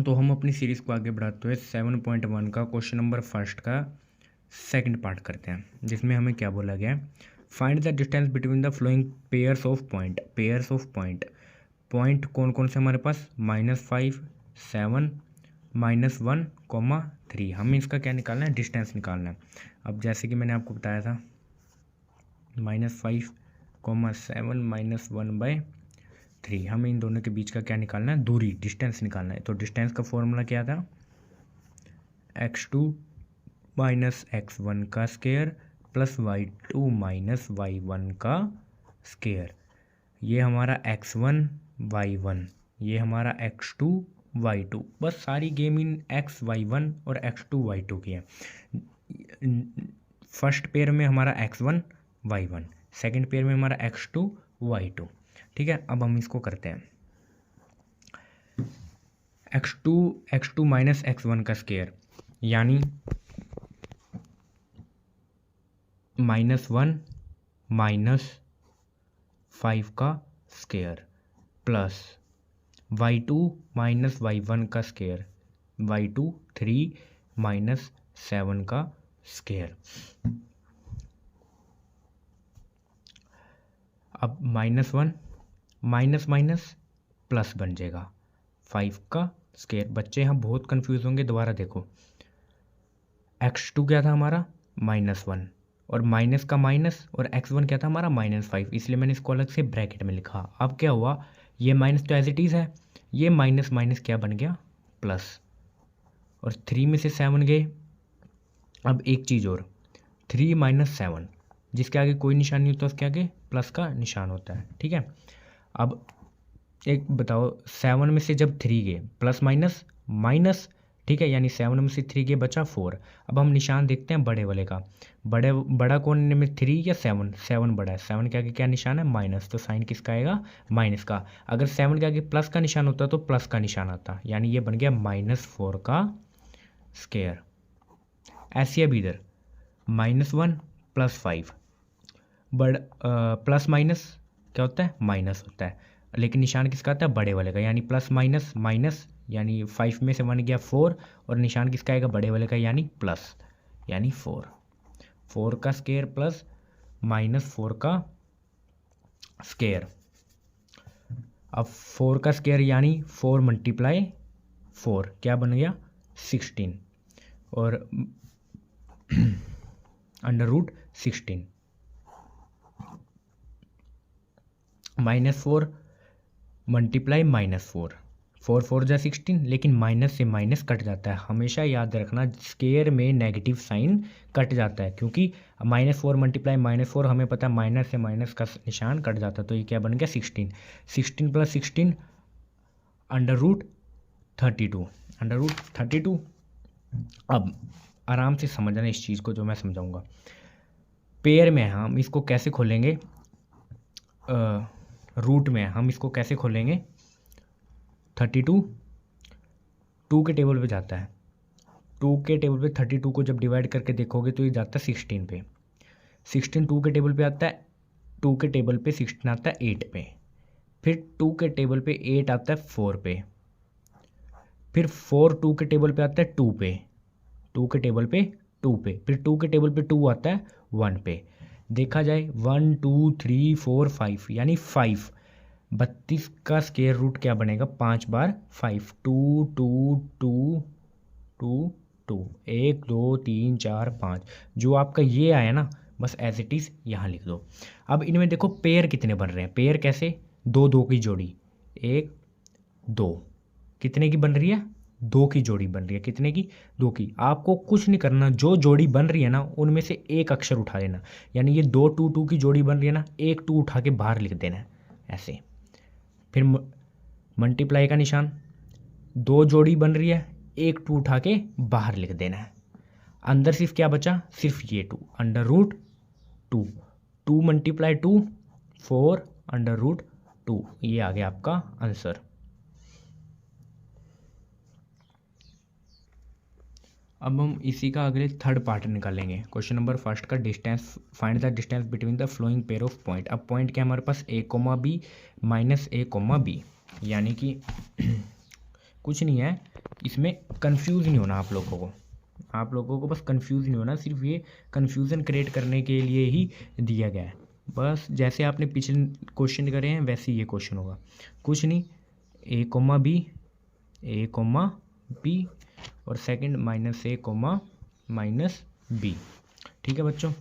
तो हम अपनी सीरीज़ को आगे बढ़ाते हुए 7.1 का क्वेश्चन नंबर फर्स्ट का सेकंड पार्ट करते हैं, जिसमें हमें क्या बोला गया है, find the distance between the flowing pairs of point. Pairs of point, point कौन कौन से हमारे पास, -5, 7, -1, -3। हमें इसका क्या निकालना है, डिस्टेंस निकालना है। अब जैसे कि मैंने आपको बताया था, -5, 7, -1/3, हमें इन दोनों के बीच का क्या निकालना है, दूरी, डिस्टेंस निकालना है। तो डिस्टेंस का फॉर्मूला क्या था, x2 - x1 का स्क्वायर प्लस y2 - y1 का स्क्वायर। ये हमारा x1 y1, ये हमारा x2 y2। बस सारी गेम इन x y1 और x2 y2 की है। फर्स्ट पेयर में हमारा x1 y1, सेकंड पेयर में हमारा x2 y2। ठीक है, अब हम इसको करते हैं। x2 - x1 का स्क्वायर यानी -1 - 5 का स्क्वायर प्लस y2 - y1 का स्क्वायर, y2 3 - 7 का स्क्वायर। अब -1 माइनस माइनस प्लस बन जाएगा, 5 का स्क्वायर। बच्चे यहाँ बहुत कंफ्यूज होंगे, दोबारा देखो। x2 क्या था हमारा, -1, और माइनस का माइनस, और x1 क्या था हमारा, -5, इसलिए मैंने इसको अलग से ब्रैकेट में लिखा। अब क्या हुआ, ये माइनस तो एज इट इज़ है, ये माइनस माइनस क्या बन गया, प्लस, और 3 में से 7 गए। अब एक चीज़ और, 3 - 7, जिसके आगे कोई निशान नहीं होता उसके आगे प्लस का निशान होता है। ठीक है, अब एक बताओ, 7 में से जब 3 गए, प्लस माइनस माइनस, ठीक है, यानी 7 में से 3 गए बचा 4। अब हम निशान देखते हैं बड़े वाले का, बड़ा कौन में 3 या 7, 7 बड़ा है, 7 के आगे क्या निशान है, माइनस, तो साइन किसका आएगा, माइनस का। अगर 7 के आगे प्लस का निशान होता तो प्लस का निशान आता, यानी ये बन गया -4 का स्क्वायर। ऐसे अब इधर -1 + 5, प्लस माइनस क्या होता है, माइनस होता है, लेकिन निशान किसका आता है, बड़े वाले का, यानी प्लस माइनस माइनस, यानी 5 में से 1 गया 4, और निशान किसका आएगा, बड़े वाले का, यानी प्लस, यानी 4 का स्क्वायर प्लस -4 का स्क्वायर। अब 4 का स्क्वायर यानी 4 × 4 क्या बन गया, 16, और √16, -4 × -4, 4 4 जा 16, लेकिन माइनस से माइनस कट जाता है। हमेशा याद रखना, स्क्वायर में नेगेटिव साइन कट जाता है, क्योंकि -4 × -4 हमें पता है माइनस से माइनस का निशान कट जाता है। तो ये क्या बन गया, 16, 16 + 16 √32, √32। अब आराम से समझना इस चीज़ को जो मैं समझाऊंगा। पेयर में हम इसको कैसे खोलेंगे, रूट में हम इसको कैसे खोलेंगे, 32 2 के टेबल पे जाता है, 2 के टेबल पे 32 को जब डिवाइड करके देखोगे तो ये जाता है 16 पे, 16 2 के टेबल पे आता है, 2 के टेबल पे 16 आता है 8 पे, फिर 2 के टेबल पे 8 आता है 4 पे, फिर 4 2 के टेबल पे आता है 2 पे, 2 के टेबल पे 2 पे, फिर 2 के टेबल पे 2 आता है 1 पे। देखा जाए 1 2 3 4 5, यानी 5, 32 का स्क्वायर रूट क्या बनेगा, 5 बार 5, 2 2 2 2 2, 1 2 3 4 5, जो आपका ये आया ना, बस एज इट इज़ यहाँ लिख दो। अब इनमें देखो पेयर कितने बन रहे हैं, पेयर कैसे, 2 2 की जोड़ी, 1 2, कितने की बन रही है, 2 की जोड़ी बन रही है, कितने की, 2 की। आपको कुछ नहीं करना, जो जोड़ी बन रही है ना उनमें से एक अक्षर उठा लेना, यानी ये 2 2 2 की जोड़ी बन रही है ना, 1 2 उठा के बाहर लिख देना है ऐसे। फिर मल्टीप्लाई का निशान, 2 जोड़ी बन रही है, 1 2 उठा के बाहर लिख देना है। अंदर सिर्फ क्या बचा, सिर्फ ये 2, √2, 2 × 2 4 √2, ये आ गया आपका आंसर। अब हम इसी का अगले थर्ड पार्ट निकालेंगे, क्वेश्चन नंबर फर्स्ट का distance, find the distance between the flowing pair of point. अब पॉइंट क्या हमारे पास, a, b -a, b, यानी कि कुछ नहीं है इसमें, कंफ्यूज नहीं होना आप लोगों को बस कंफ्यूज नहीं होना, सिर्फ ये कन्फ्यूज़न क्रिएट करने के लिए ही दिया गया है। बस जैसे आपने पिछले क्वेश्चन करे हैं वैसे ही ये क्वेश्चन होगा, कुछ नहीं। ए कोमा बी और सेकंड माइनस ए कोमा माइनस बी, ठीक है बच्चों,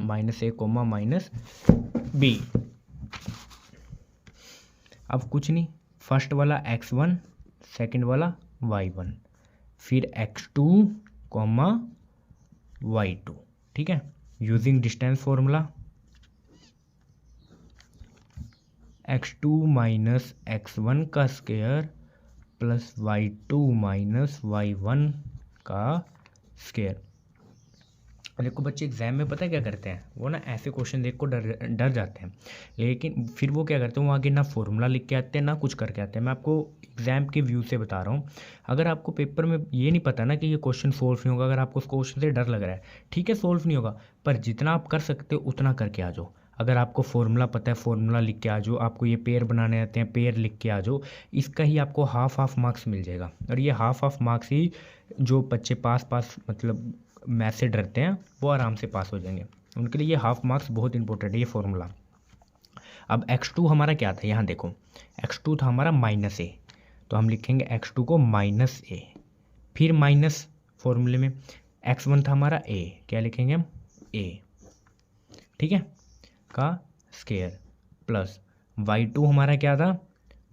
माइनस ए कोमा माइनस बी। अब कुछ नहीं, फर्स्ट वाला x1, सेकंड वाला y1, फिर x2 कोमा y2, ठीक है। Using distance formula x2 minus x1 का square plus y2 minus y1 का स्क्वायर। देखो बच्चे एग्जाम में पता है क्या करते हैं, वो ना ऐसे क्वेश्चन देख को डर जाते हैं, लेकिन फिर वो क्या करते हैं, वो आगे ना फॉर्मूला लिख के आते हैं ना कुछ करके आते हैं। मैं आपको एग्जाम के व्यू से बता रहा हूँ। अगर आपको पेपर में ये नहीं पता ना कि ये क्वेश्चन सोल्व नहीं होगा, अगर आपको उस क्वेश्चन से डर लग रहा है, ठीक है सोल्व नहीं होगा, पर जितना आप कर सकते हो उतना करके आ जाओ। अगर आपको फॉर्मूला पता है फॉर्मूला लिख के आ जाओ, आपको ये पेयर बनाने आते हैं पेयर लिख के आ जाओ, इसका ही आपको हाफ मार्क्स मिल जाएगा। और ये हाफ मार्क्स ही जो बच्चे पास मतलब मैथ से डरते हैं वो आराम से पास हो जाएंगे, उनके लिए ये हाफ मार्क्स बहुत इंपॉर्टेंट है ये फॉर्मूला। अब x2 हमारा क्या था, यहाँ देखो x2 था हमारा माइनस ए, तो हम लिखेंगे x2 को माइनस ए, फिर माइनस फॉर्मूले में x1 था हमारा a, क्या लिखेंगे हम a, ठीक है, का स्क्वायर प्लस y2 हमारा क्या था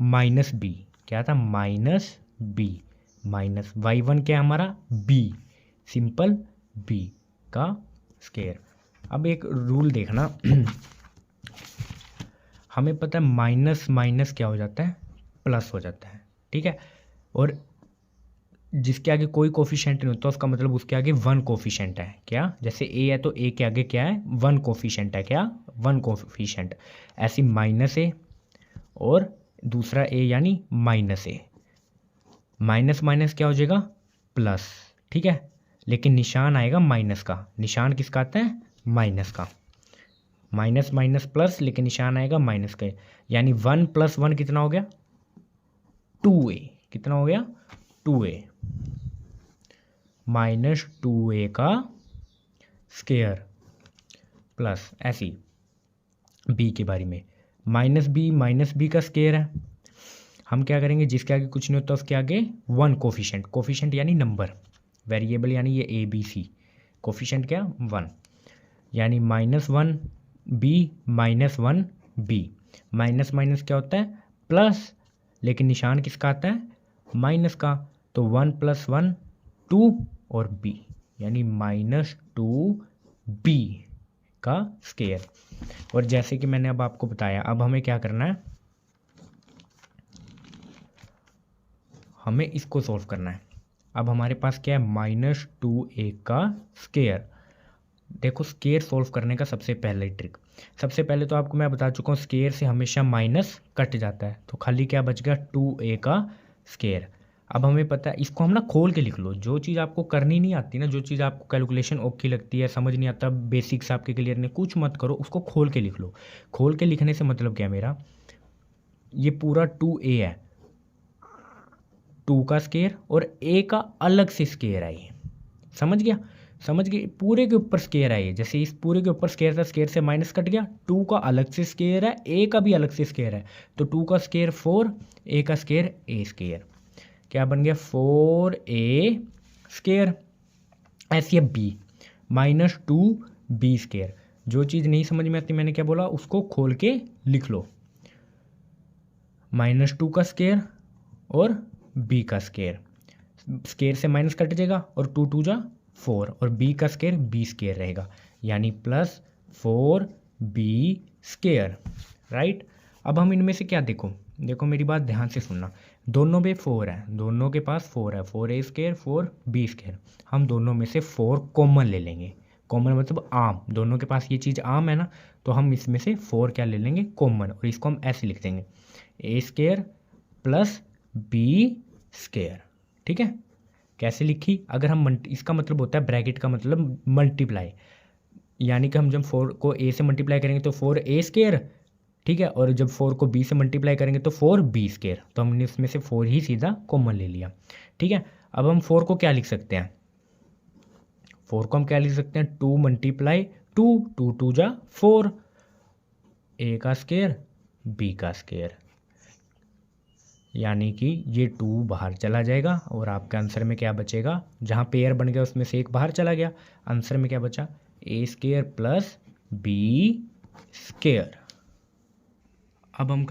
माइनस b, क्या था माइनस b, माइनस y1 क्या हमारा b, सिंपल b का स्क्वायर। अब एक रूल देखना हमें पता है माइनस माइनस क्या हो जाता है प्लस हो जाता है, ठीक है, और जिसके आगे कोई कोफिशिएंट नहीं होता उसका मतलब उसके आगे वन कोफिशिएंट है, क्या, जैसे a है तो a के आगे क्या है वन कोफिशिएंट है, क्या वन कोफिशिएंट, ऐसी माइनस ए और दूसरा a यानी माइनस ए, माइनस माइनस क्या हो जाएगा प्लस, ठीक है, लेकिन निशान आएगा माइनस का, निशान किसका आता है माइनस का, माइनस माइनस प्लस लेकिन निशान आएगा माइनस का, यानी 1 + 1 कितना हो गया 2a, कितना हो गया 2a, माइनस 2a का स्क्वायर प्लस ऐसी b के बारे में माइनस बी का स्क्वायर है। हम क्या करेंगे, जिसके आगे कुछ नहीं होता उसके आगे वन कोफिशिएंट यानी नंबर, वेरिएबल यानी ये ए बी सी, कोफिशिएंट क्या 1, यानी -1 b -1 b, माइनस माइनस क्या होता है प्लस, लेकिन निशान किसका आता है माइनस का, तो 1 + 1 2 और b, यानी -2b का स्क्वायर। और जैसे कि मैंने अब आपको बताया, अब हमें क्या करना है, हमें इसको सॉल्व करना है। अब हमारे पास क्या है -2a का स्क्वायर। देखो स्क्वायर सॉल्व करने का सबसे पहले ट्रिक, सबसे पहले तो आपको मैं बता चुका हूँ स्क्वायर से हमेशा माइनस कट जाता है, तो खाली क्या बच गया 2a का स्क्वायर। अब हमें पता है, इसको हम ना खोल के लिख लो, जो चीज़ आपको करनी नहीं आती ना, जो चीज़ आपको कैलकुलेशन ओके लगती है, समझ नहीं आता, बेसिक्स आपके क्लियर नहीं, कुछ मत करो, उसको खोल के लिख लो। खोल के लिखने से मतलब क्या मेरा, ये पूरा 2a है, 2 का स्क्वायर और a का अलग से स्क्वायर है, ये समझ गया, समझ गए, पूरे के ऊपर स्क्वायर है ये, जैसे इस पूरे के ऊपर स्क्वायर था, स्क्वायर से माइनस कट गया, 2 का अलग से स्क्वायर है, a का भी अलग से स्क्वायर है, तो 2 का स्क्वायर 4, a का स्क्वायर a स्क्वायर, क्या बन गया 4a स्क्वायर। ऐसे b -2b स्क्वायर। जो चीज़ नहीं समझ में आती मैंने क्या बोला, उसको खोल के लिख लो, -2 का स्क्वायर और b का स्क्वायर, स्क्वायर से माइनस कट जाएगा और 2 2 जा 4 और b का स्क्वायर b स्क्वायर रहेगा, यानी +4b स्क्वायर, राइट। अब हम इनमें से क्या, देखो मेरी बात ध्यान से सुनना, दोनों में 4 है, दोनों के पास 4 है, 4a स्क्वायर 4b स्क्वायर, हम दोनों में से 4 कॉमन ले लेंगे, कॉमन मतलब आम, दोनों के पास ये चीज़ आम है ना, तो हम इसमें से 4 क्या ले लेंगे कॉमन, और इसको हम ऐसे लिख देंगे a स्क्वायर + b स्क्वायर, ठीक है। कैसे लिखी, अगर हम इसका मतलब होता है ब्रैकेट का मतलब मल्टीप्लाई, यानी कि हम जब 4 को a से मल्टीप्लाई करेंगे तो 4a स्क्वायर ठीक है। और जब 4 को b से मल्टीप्लाई करेंगे तो 4b², तो हमने इसमें से 4 ही सीधा कॉमन ले लिया। ठीक है। अब हम 4 को क्या लिख सकते हैं, 4 को हम क्या लिख सकते हैं, 2 × 2, 2 2 जा 4, a का स्क्वायर b का स्क्वायर, यानी कि ये 2 बाहर चला जाएगा और आपके आंसर में क्या बचेगा, जहाँ पेयर बन गया उसमें से एक बाहर चला गया, आंसर में क्या बचा, a² + b²। अब हम